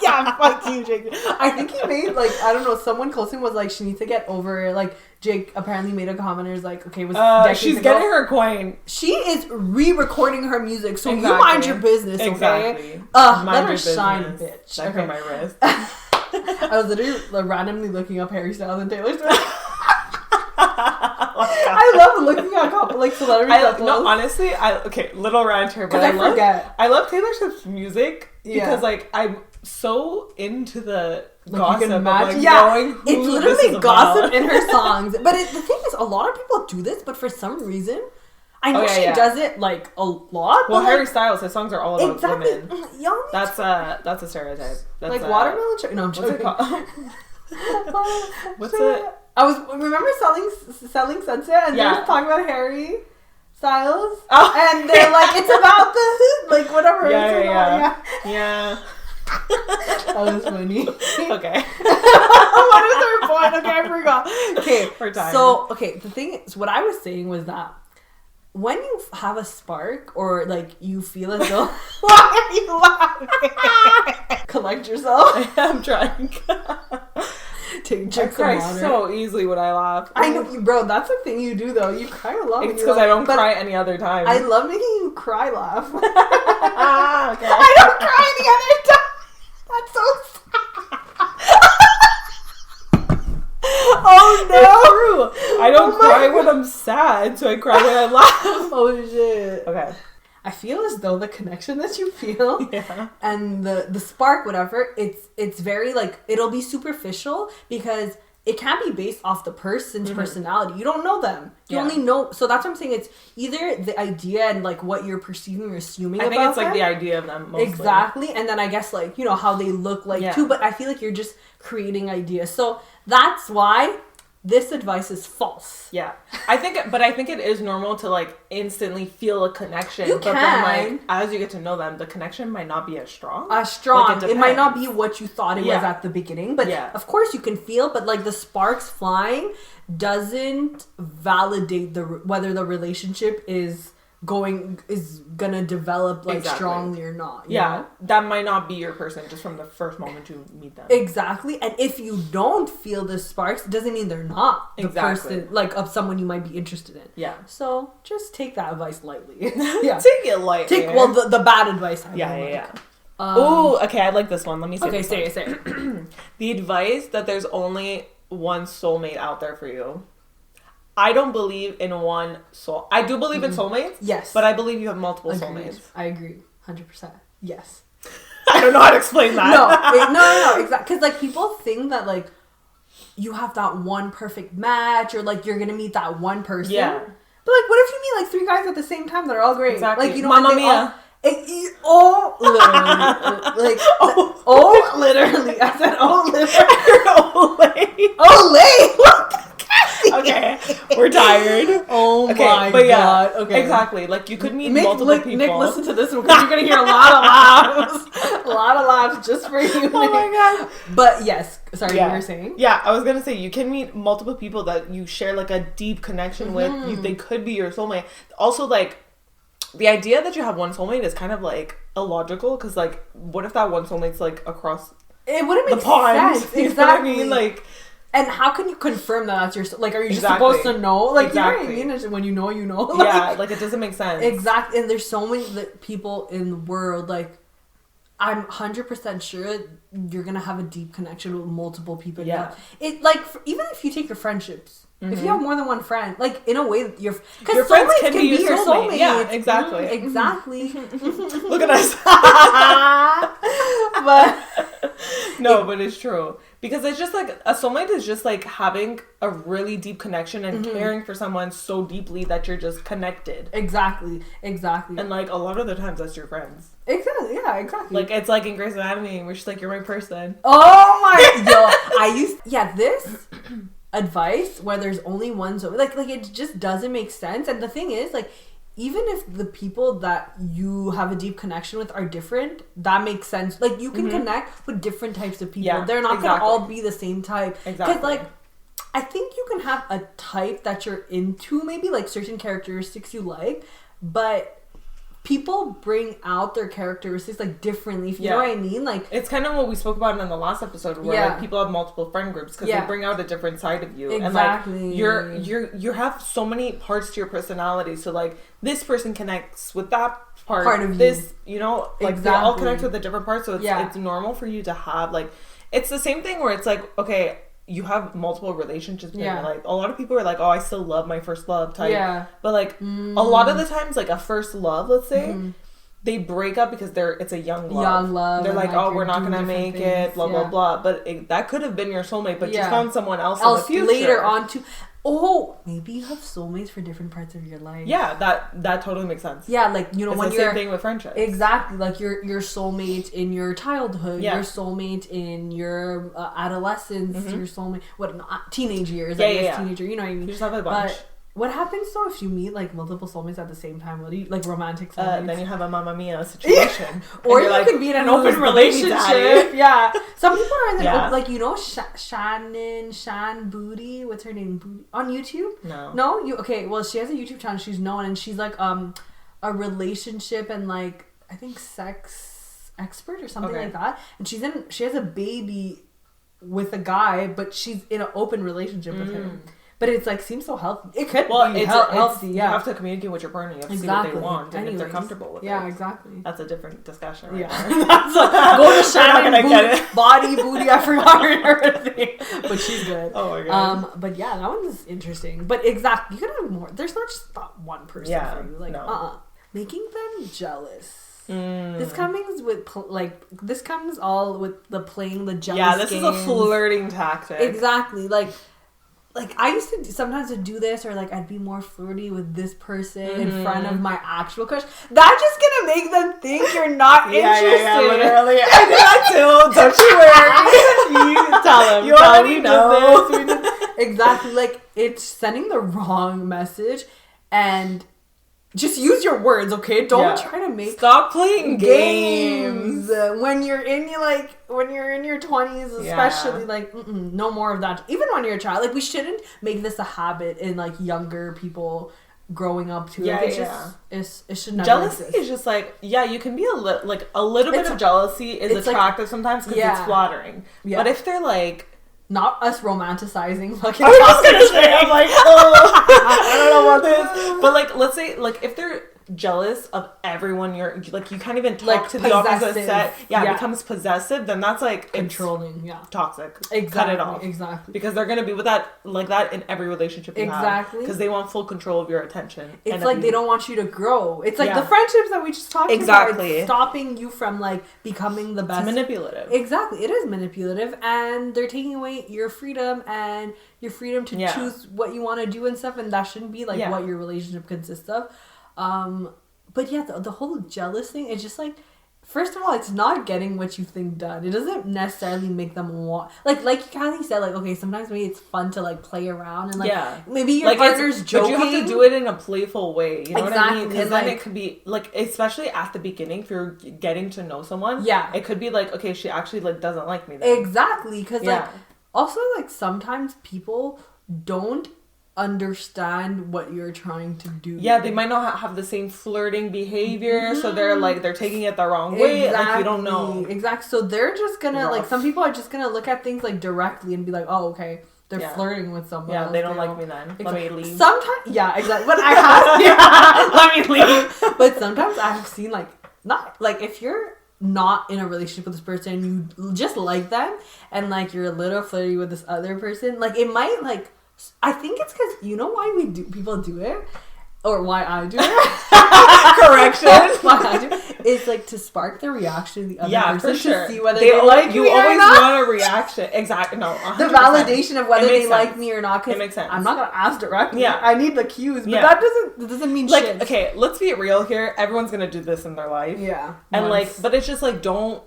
Yeah, fuck you, Jake. I think he made, like, I don't know, someone close to him was like, she needs to get over, like, Jake apparently made a comment and was like, okay, was she's getting her coin. She is re-recording her music, so you mind your business, okay? Exactly. Let her shine, bitch. That hurt my wrist. I was literally randomly looking up Harry Styles and Taylor Swift. I love looking at like celebrity couples. No, honestly, little rant here, but I love Taylor Swift's music because like I'm so into the gossip of like knowing who it's literally gossip in her songs. But the thing is, a lot of people do this, but for some reason, I know she does it like a lot. Well, Harry Styles, his songs are all about women. That's a stereotype. That's like watermelon. No, I'm joking. What's it? I was remember selling Sunset, and they were talking about Harry Styles, and they're like, it's about the like whatever. Yeah. That was funny. Okay. What is her point? Okay, I forgot. Okay, so the thing is, what I was saying was that when you have a spark or like you feel as though why are you laughing? Collect yourself. I am trying. I cry so easily when I laugh. I know, bro. That's the thing you do, though. You cry a lot. It's because I don't cry any other time. I love making you cry laugh. Okay. I don't cry any other time. That's so sad. Oh no! It's true. I don't cry when I'm sad, so I cry when I laugh. Oh shit. Okay. I feel as though the connection that you feel and the spark, whatever, it's very like, it'll be superficial because it can't be based off the person's personality. You don't know them. You only know, so that's what I'm saying. It's either the idea and like what you're perceiving or assuming about them. I think it's like the idea of them mostly. Exactly. And then I guess like, you know, how they look like too, but I feel like you're just creating ideas. So that's why this advice is false. Yeah. I think it is normal to like instantly feel a connection. You can. Then like as you get to know them, the connection might not be as strong. Like, it might not be what you thought it was at the beginning. But of course you can feel, but like the sparks flying doesn't validate whether the relationship is gonna develop like strongly or not. You know? That might not be your person just from the first moment you meet them. Exactly. And if you don't feel the sparks, it doesn't mean they're not the person like of someone you might be interested in. Yeah. So just take that advice lightly. Take it lightly. Take the bad advice. Oh, okay. I like this one. Let me say. Okay, say it. The advice that there's only one soulmate out there for you. I don't believe in one soul. I do believe in soulmates. Yes. But I believe you have multiple soulmates. I agree. 100%. Yes. I don't know how to explain that. No, exactly. Because like people think that like you have that one perfect match or like you're going to meet that one person. Yeah. But like what if you meet like 3 guys at the same time that are all great? Exactly. Like, you know, Mamma Mia. Literally. Literally. I said, literally. Okay, we're tired. Oh okay, my god. Okay. Exactly. Like you could meet multiple people. Nick, listen to this one because you're gonna hear a lot of laughs. A lot of laughs just for you. Oh my god. But yes, sorry, you were saying? Yeah, I was gonna say you can meet multiple people that you share like a deep connection with. They could be your soulmate. Also, like the idea that you have one soulmate is kind of like illogical because like what if that one soulmate's like across it wouldn't make the pond? sense. You know what I mean? Like. And how can you confirm that that's your... Like, are you just supposed to know? Like, you know what I mean? When you know, you know. Like, like, it doesn't make sense. Exactly. And there's so many people in the world, like, I'm 100% sure you're going to have a deep connection with multiple people. Yeah. It, like, even if you take your friendscips, if you have more than one friend, like, in a way, your friends can be your soulmate. Yeah, exactly. Exactly. Look at us. But it's true. Because it's just like, a soulmate is just like having a really deep connection and caring for someone so deeply that you're just connected. Exactly. And like, a lot of the times that's your friends. Exactly, yeah, exactly. Like, it's like in Grey's Anatomy, where she's like, you're my person. Oh my, this advice where there's only one soulmate, like it just doesn't make sense. And the thing is, like, even if the people that you have a deep connection with are different, that makes sense. Like, you can connect with different types of people. Yeah, they're not going to all be the same type. Because, like, I think you can have a type that you're into, maybe, like, certain characteristics you like, but people bring out their characteristics, like, differently, if you know what I mean. Like, it's kind of what we spoke about in the last episode, where like, people have multiple friend groups because they bring out a different side of you. Exactly. And like, you have so many parts to your personality. So like, this person connects with that part of this, you know, like they all connect with a different part. So it's normal for you to have like, it's the same thing where it's like, okay, you have multiple relationships. Yeah. Like, a lot of people are like, oh, I still love my first love type. Yeah. But like, a lot of the times, like a first love, let's say, they break up because it's a young love. They're like, oh, we're not gonna make it, blah blah blah. But that could have been your soulmate, but you found someone else in the future later on too. Oh, maybe you have soulmates for different parts of your life. Yeah, that totally makes sense. Yeah, like, you know, it's when the you're same thing with friendships. Exactly, like your soulmate in your childhood, your soulmate in your adolescence, your soulmate teenage years. Teenager. You know what I mean? You just have a bunch. But what happens though if you meet like multiple soulmates at the same time? What do you like, romantic soulmates? Then you have a Mamma Mia situation. Or you could be in an open relationship. Yeah. Some people are in an like, you know, Shan Booty. What's her name? Booty on YouTube? No. Okay. Well, she has a YouTube channel. She's known, and she's like a relationship and like, I think, sex expert or something like that. And she has a baby with a guy, but she's in an open relationship with him. But it's like, seems so healthy. It could be healthy. Yeah, you have to communicate with your partner. You have to see what they want and if they're comfortable with it. Yeah, exactly. That's a different discussion. Right? Yeah, that's go to Shannon booty. I forgot her name, but she's good. Oh my god. But yeah, that one's interesting. But exactly, you can have more. There's not just that one person for you. Like, making them jealous. This comes all with the playing the jealous. Yeah, this games. is a flirting tactic. Exactly, like I used to sometimes do this, or like I'd be more flirty with this person in front of my actual crush. That's just gonna make them think you're not interested. Yeah, literally. I did that too. Don't you worry. You tell them. You already know this. Exactly. Like, it's sending the wrong message, and just use your words, okay? Don't try to make... Stop playing games. When you're in your 20s, especially, like, no more of that. Even when you're a child. Like, we shouldn't make this a habit in, like, younger people growing up, too. Yeah, like, it should never Jealousy exist. is just, like, you can be a little bit of jealousy is attractive sometimes because it's flattering. Yeah. But if they're, like... Not us romanticizing fucking. I was just gonna say, I'm like, I don't know about this. But like, let's say, like, if they're jealous of everyone, you can't even talk to the opposite set. Yeah, it becomes possessive. Then that's like controlling. Toxic. Exactly. Cut it off. Exactly. Because they're gonna be with that in every relationship you have. Because they want full control of your attention. It's like they don't want you to grow. It's like the friendships that we just talked about. It's stopping you from like becoming the best. It's manipulative. Exactly. It is manipulative, and they're taking away your freedom and your freedom to choose what you want to do and stuff. And that shouldn't be like what your relationship consists of. But yeah, the whole jealous thing is just like, first of all, it's not getting what you think done. It doesn't necessarily make them want... Like Kathy said, like, okay, sometimes maybe it's fun to, like, play around and, like, maybe your partner's joking. But you have to do it in a playful way. You know what I mean? Because like, then it could be, like, especially at the beginning, if you're getting to know someone, it could be like, okay, she actually, like, doesn't like me then. Exactly. Because, like, also, like, sometimes people don't understand what you're trying to do. Yeah, they might not have the same flirting behavior, so they're taking it the wrong way. Exactly. Like, you don't know. Exactly. So they're just gonna like, some people are just gonna look at things like directly and be like, oh, okay, they're flirting with someone else. They don't like me then. Let me leave. Sometimes, exactly. But I have, let me leave. But sometimes I've seen like, not like, if you're not in a relationship with this person, you just like them, and like you're a little flirty with this other person, like it might like, I think it's because, you know why people do it? Or why I do it? Correction. Why I do it? It's like to spark the reaction of the other person, for sure. to see whether they like you me or always not. want a reaction. Exactly. No, 100%. The validation of whether they like me or not. It makes sense. I'm not going to ask directly. Yeah. I need the cues. But that doesn't mean like, shit. okay, let's be real here. Everyone's going to do this in their life. Yeah. And like, but it's just like, don't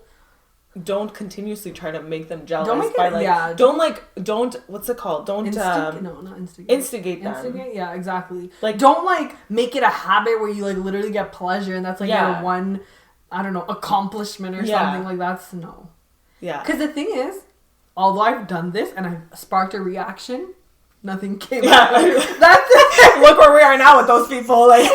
continuously try to make them jealous. Don't make by it, don't what's it called? Don't not instigate. Instigate them. Instigate? Yeah, exactly. Like, don't like make it a habit where you like literally get pleasure and that's like your one, I don't know, accomplishment or something like that's no. Yeah. Because the thing is, although I've done this and I've sparked a reaction, nothing came out. That's it. Look where we are now with those people. Like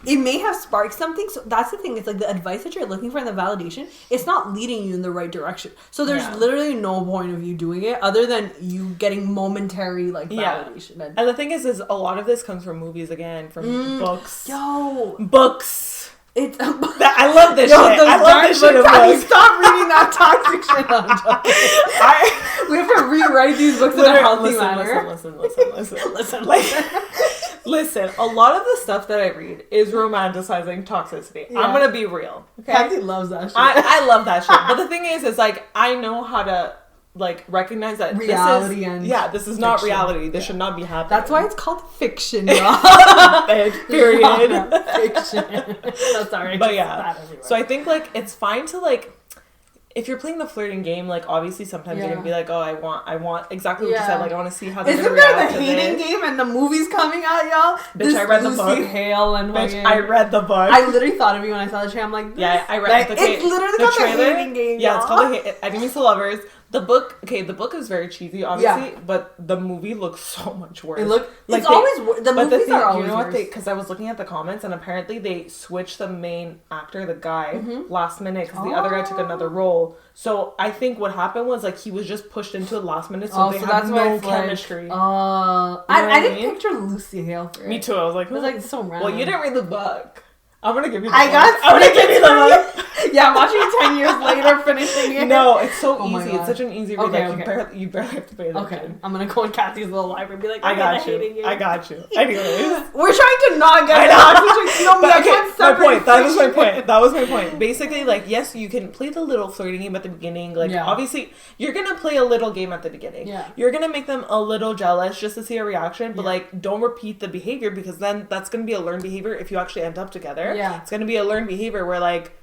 it may have sparked something. So that's the thing. It's like the advice that you're looking for in the validation, it's not leading you in the right direction. So there's literally no point of you doing it other than you getting momentary like validation. Yeah. And the thing is a lot of this comes from movies again, from books. Books. It's I love this shit. I love this shit. Stop reading that toxic shit on we have to rewrite these books in a healthy manner. Listen, a lot of the stuff that I read is romanticizing toxicity. Yeah. I'm gonna be real. Okay? Kathy loves that shit. I love that shit. But the thing is like, I know how to like recognize that reality this is not reality. This should not be happening. That's why it's called fiction, y'all. Period. Fiction. No, sorry. But yeah. So I think like it's fine to like, if you're playing the flirting game, like obviously sometimes you're gonna be like, oh, I want exactly what you said. Like I want to see how they're gonna react to this. Isn't there the hating game and the movie's coming out, y'all? Bitch, I read the book. Hale and bitch, I read the book. I literally thought of you when I saw the trailer. I'm like, I read the it's literally called the hating game. Yeah, it's called Enemies to Lovers. The book is very cheesy, obviously, but the movie looks so much worse. It's always the movies are always worse. You know what? Because I was looking at the comments, and apparently they switched the main actor, the guy, last minute because the other guy took another role. So I think what happened was like he was just pushed into it last minute, so they had no chemistry. I didn't picture Lucy Hale for it. Me too. I was like, so random. Well, you didn't read the book. I'm gonna give you the book. I'm gonna give you the book. Yeah, I'm watching it 10 years later, finishing it. No, it's so easy. It's such an easy read. You barely have to pay attention. Okay, I'm gonna go in Kathy's little library and be like, I got you. Anyways. We're trying to not get toxic. No, but That was my point. Basically, like, yes, you can play the little flirting game at the beginning. Like, obviously, you're gonna play a little game at the beginning. Yeah. You're gonna make them a little jealous just to see a reaction, but like, don't repeat the behavior because then that's gonna be a learned behavior if you actually end up together. Yeah. It's gonna be a learned behavior where like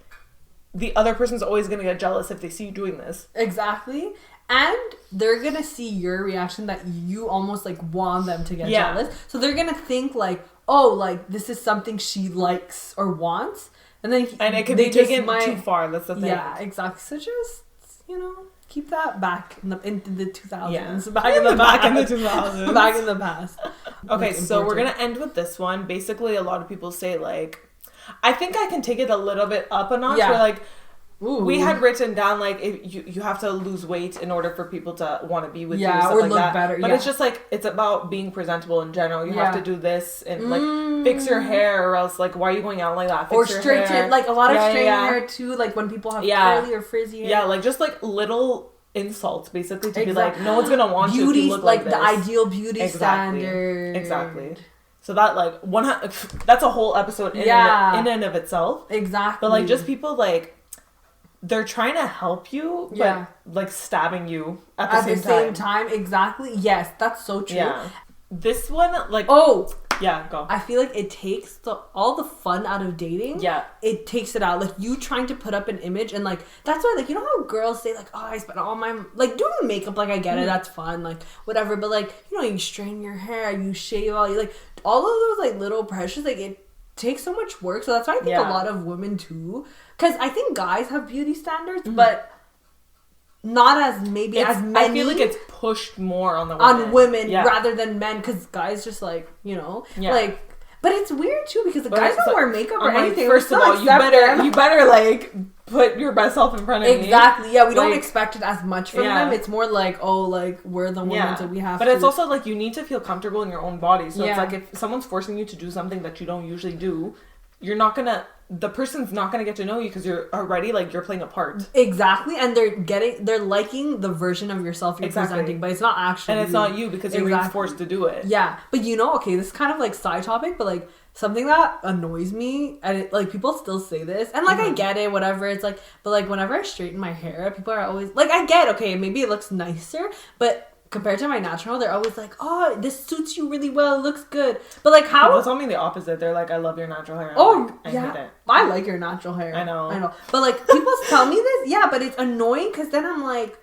the other person's always gonna get jealous if they see you doing this. Exactly. And they're gonna see your reaction that you almost like want them to get jealous. So they're gonna think like, oh, like this is something she likes or wants. And then it could be taken too far. That's the thing. Yeah, exactly. So just, keep that back in the 2000s. Yeah. Back in the 2000s. Back in the past. Okay, so we're gonna end with this one. Basically, a lot of people say like, I think I can take it a little bit up a notch. Yeah. Where like, we had written down like if you have to lose weight in order for people to want to be with you. And stuff or like look that. better. But it's just like it's about being presentable in general. You have to do this and like fix your hair, or else like why are you going out like that? Fix or straighten like a lot of straighten hair too. Like when people have curly or frizzy hair. Yeah, like just like little insults basically to be like no one's gonna want you if you look like this. The ideal beauty standard. Exactly. So that like that's a whole episode in and of itself. Exactly. But like just people like they're trying to help you, but like stabbing you at the same time. Exactly. Yes, that's so true. Yeah. This one, like... Oh, Yeah, go. I feel like it takes all the fun out of dating. Yeah. It takes it out. Like, you trying to put up an image, and, like, that's why, like, you know how girls say, like, oh, I spent all my, like, doing makeup, like, I get it, that's fun, like, whatever, but, like, you know, you straighten your hair, you shave all, like, all of those, like, little pressures, like, it takes so much work, so that's why I think a lot of women, too, because I think guys have beauty standards, but not as maybe as many. I feel like it's pushed more on the women. On women rather than men, because guys just, like, you know, like, but it's weird too because the guys don't wear makeup or anything. First of all, you better like put your best self in front of me. Exactly. Yeah, we don't expect it as much from them. It's more like, oh, like, we're the women, so we have to. But it's also like you need to feel comfortable in your own body. So it's like if someone's forcing you to do something that you don't usually do, the person's not gonna get to know you because you're already like you're playing a part. Exactly, and they're liking the version of yourself you're presenting, but it's not actually and it's not you because you're being forced to do it. Yeah, but you know, okay, this is kind of like side topic, but like something that annoys me, and it, like people still say this, and like I get it, whatever. It's like, but like whenever I straighten my hair, people are always like, I get okay, maybe it looks nicer, but compared to my natural, they're always like, oh, this suits you really well, it looks good. But like, how? People tell me the opposite. They're like, I love your natural hair. I hate it. I like your natural hair. I know. But like, people tell me this, but it's annoying because then I'm like,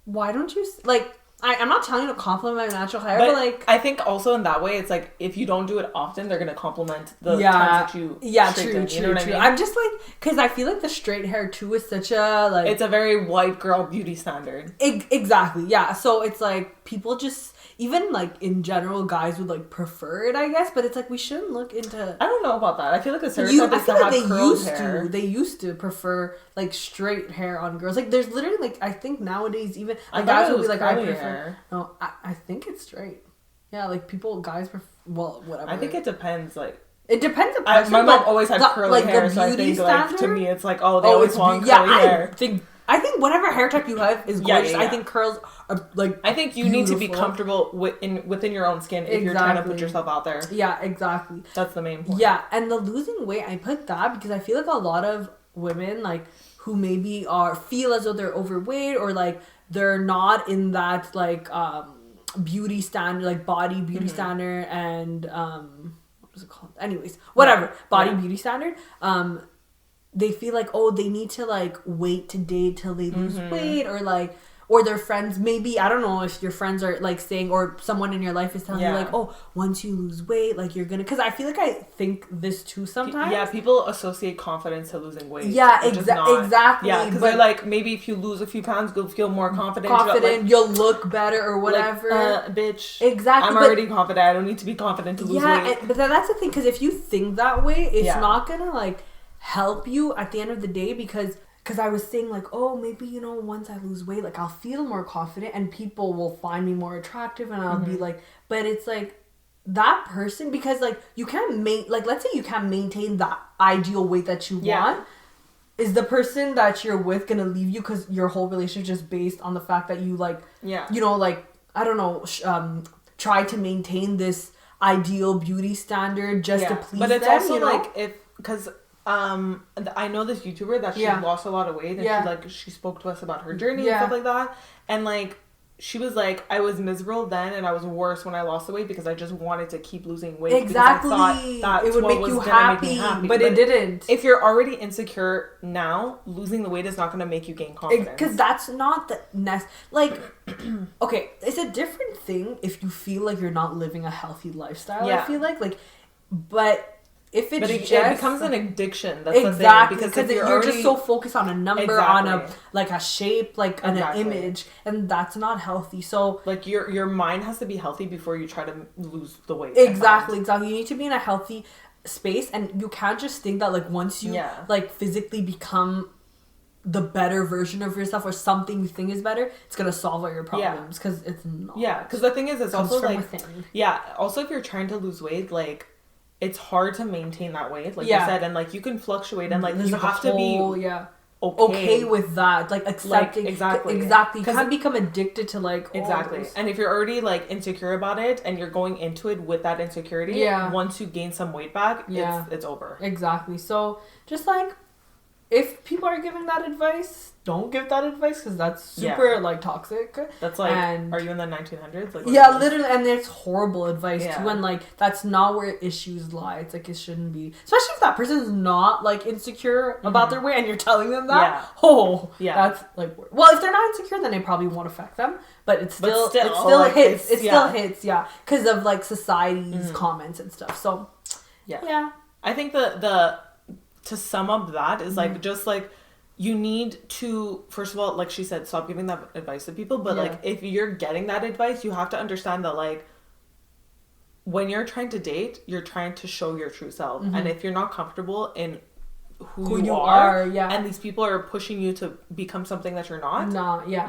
why don't you, like, I'm not telling you to compliment my natural hair, but like, I think also in that way, it's like if you don't do it often, they're gonna compliment the times that you straighten. True, you know what I mean? I'm just like, because I feel like the straight hair too is such a like, it's a very white girl beauty standard. Exactly, yeah. So it's like people just, even like in general, guys would like prefer it, I guess. But it's like we shouldn't look into. I don't know about that. I feel like the stereotype is to have curled hair. They used to prefer like straight hair on girls. Like there's literally like, I think nowadays even like guys will be like, I prefer hair. No, I think it's straight. Yeah, like guys prefer, well, whatever. I think it depends. Like it depends on person. My mom always had curly hair, so I think like to me it's like, oh, they always want curly hair. I think whatever hair type you have is gorgeous. I think curls are like. I think you need to be comfortable within your own skin if you're trying to put yourself out there. Yeah, exactly. That's the main point. Yeah, and the losing weight, I put that because I feel like a lot of women like who maybe feel as though they're overweight or like they're not in that like beauty standard, like body beauty standard, and what was it called? Anyways, whatever body beauty standard. They feel like, oh, they need to like wait to date till they lose weight, or like, or their friends, maybe, I don't know if your friends are like saying, or someone in your life is telling you like, oh, once you lose weight, like you're gonna, because I feel like I think this too sometimes. Yeah, people associate confidence to losing weight. Yeah, exactly. Yeah, because they're like, maybe if you lose a few pounds, you'll feel more confident. You'll look better or whatever. Like, bitch. Exactly. I'm already confident. I don't need to be confident to lose weight. But that's the thing, because if you think that way, it's not gonna like help you at the end of the day, because I was saying like, oh, maybe, you know, once I lose weight, like I'll feel more confident and people will find me more attractive and I'll be like, but it's like that person, because like you can't like, let's say you can't maintain that ideal weight that you want, is the person that you're with gonna leave you because your whole relationship is just based on the fact that you like, you know, like, I don't know, try to maintain this ideal beauty standard just to please them. But it's also like, because I know this YouTuber that she lost a lot of weight, and she spoke to us about her journey and stuff like that, and like she was like, I was miserable then and I was worse when I lost the weight because I just wanted to keep losing weight. Exactly. I thought it would make you happy, but it didn't. If you're already insecure now, losing the weight is not going to make you gain confidence. Because that's not the like, okay, it's a different thing if you feel like you're not living a healthy lifestyle. I feel like, but if it's it becomes an addiction. That's the thing. Because you're just so focused on a number, on a shape, like on an image, and that's not healthy. So like your mind has to be healthy before you try to lose the weight. Exactly. You need to be in a healthy space, and you can't just think that like once you like physically become the better version of yourself or something you think is better, it's gonna solve all your problems, because it's not. Yeah, because the thing is, it's also like also if you're trying to lose weight, like it's hard to maintain that weight, like you said, and like you can fluctuate, and like you have to be okay with that, like accepting, exactly. You can't become addicted to like and if you're already like insecure about it and you're going into it with that insecurity, once you gain some weight back, it's over. Exactly. So just like if people are giving that advice, don't give that advice because that's super like toxic. That's like, are you in the 1900s? Like, yeah, literally, and it's horrible advice too. Yeah. And like, that's not where issues lie. It's like it shouldn't be, especially if that person's not like insecure about their weight, and you're telling them that. Yeah. That's like, well, if they're not insecure, then it probably won't affect them. But it still like, hits. It still hits, because of like society's comments and stuff. So, yeah. I think the to sum up that is like just like. You need to, first of all, like she said, stop giving that advice to people. But, like, if you're getting that advice, you have to understand that, like, when you're trying to date, you're trying to show your true self. And if you're not comfortable in who you are, and these people are pushing you to become something that you're not,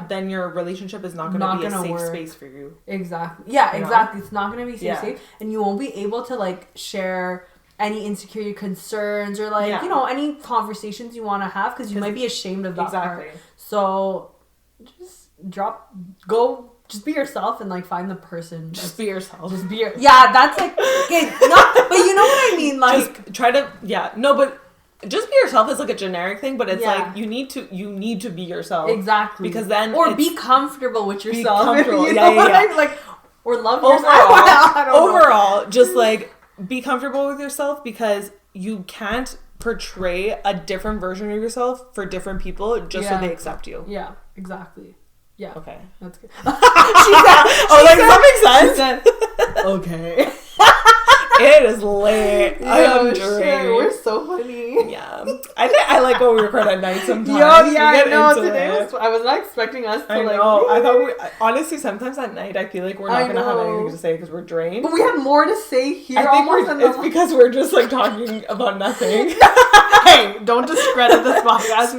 then your relationship is not going to be a safe space for you. Exactly. Yeah, exactly. It's not going to be safe. And you won't be able to, like, share any insecurity concerns or like any conversations you want to have because you might be ashamed of that part. So just just be yourself and like find the person. Just be yourself. That's like okay, but you know what I mean, like just try to but just be yourself is like a generic thing, but it's like you need to be yourself. Exactly. Because then be comfortable with yourself. Be comfortable. You know what I mean? Like or love yourself. Overall, just like be comfortable with yourself because you can't portray a different version of yourself for different people just so they accept you. Yeah, exactly. Yeah. Okay. That's good. That makes sense? She said, okay. It is late. I'm drained. We're so funny. Yeah. I think I like when we record at night sometimes. I know. Today I was not expecting us to I know. I thought honestly, sometimes at night I feel like we're not going to have anything to say because we're drained. But we have more to say here. I think it's because we're just like talking about nothing. Hey, don't discredit this podcast.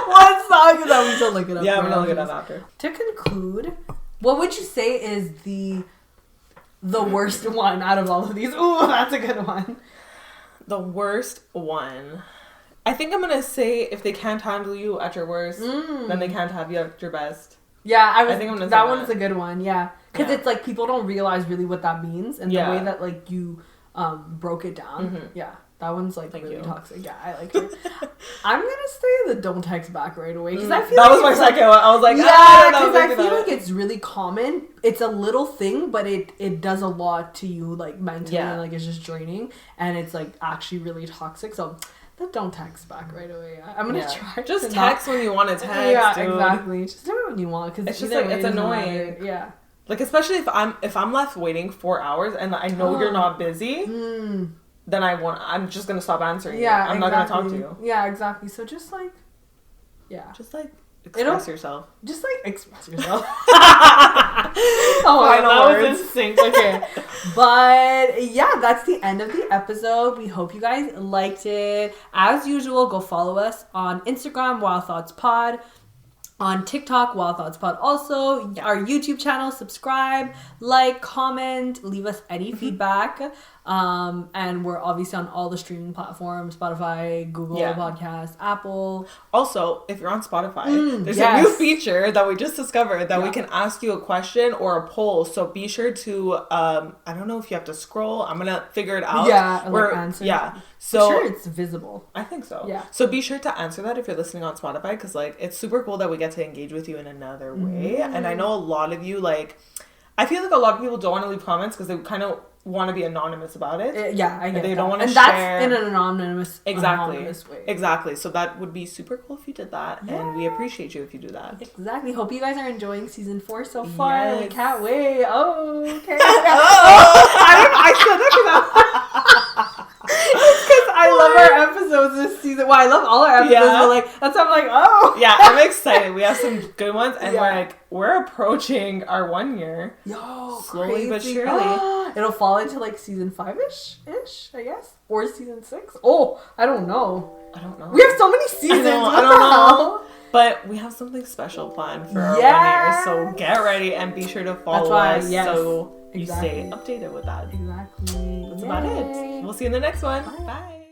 What song is that? We should look it up. Yeah, we're going to look it up after. To conclude, what would you say is the worst one out of all of these? Ooh, that's a good one. The worst one. I think I'm going to say if they can't handle you at your worst, then they can't have you at your best. Yeah, I think I'm gonna say that one's a good one, yeah. Because it's like people don't realize really what that means and the way that like you broke it down. Yeah. That one's like really toxic. Yeah, I like it. I'm gonna say the don't text back right away because I feel that was my second one. I was like, because I feel like it's really common. It's a little thing, but it does a lot to you like mentally and like it's just draining and it's like actually really toxic. So don't text back right away. I'm gonna try. Just text when you want to text. Yeah, dude. Exactly. Just do it when you want because it's just like it's annoying. Yeah. Like especially if I'm left waiting 4 hours and I know you're not busy. Then I'm just gonna stop answering you. I'm not gonna talk to you. Yeah, exactly. So just like express yourself. Just like express yourself. Oh, that was in sync. Okay. But yeah, that's the end of the episode. We hope you guys liked it. As usual, go follow us on Instagram, Wild Thoughts Pod. On TikTok, Wild Thoughts Pod also. Our YouTube channel, subscribe, like, comment, leave us any feedback. And we're obviously on all the streaming platforms, Spotify, Google Podcasts, Apple. Also, if you're on Spotify, there's a new feature that we just discovered that we can ask you a question or a poll. So be sure to, I don't know if you have to scroll. I'm going to figure it out. Yeah, like answer. Yeah. So, I'm sure it's visible. I think so. Yeah. So be sure to answer that if you're listening on Spotify because like it's super cool that we get to engage with you in another way. And I know a lot of you like, I feel like a lot of people don't want to leave comments because they kind of want to be anonymous about it. I get they that. don't want to share. That's in an anonymous way. Exactly. So that would be super cool if you did that. Yeah. And we appreciate you if you do that. Exactly. Hope you guys are enjoying season 4 so far. Yes. We can't wait. Oh, okay. I said that because I love our episodes this season. Well, I love all our episodes, but like that's why I'm like, oh. Yeah, I'm excited. We have some good ones and we're approaching our 1 year. Yo, slowly crazy. but surely. It'll fall into like season 5-ish, I guess. Or season 6. Oh, I don't know. We have so many seasons. I don't know. But we have something special planned for our 1 year. So get ready and be sure to follow us so you stay updated with that. Exactly. That's about it. We'll see you in the next one. Bye.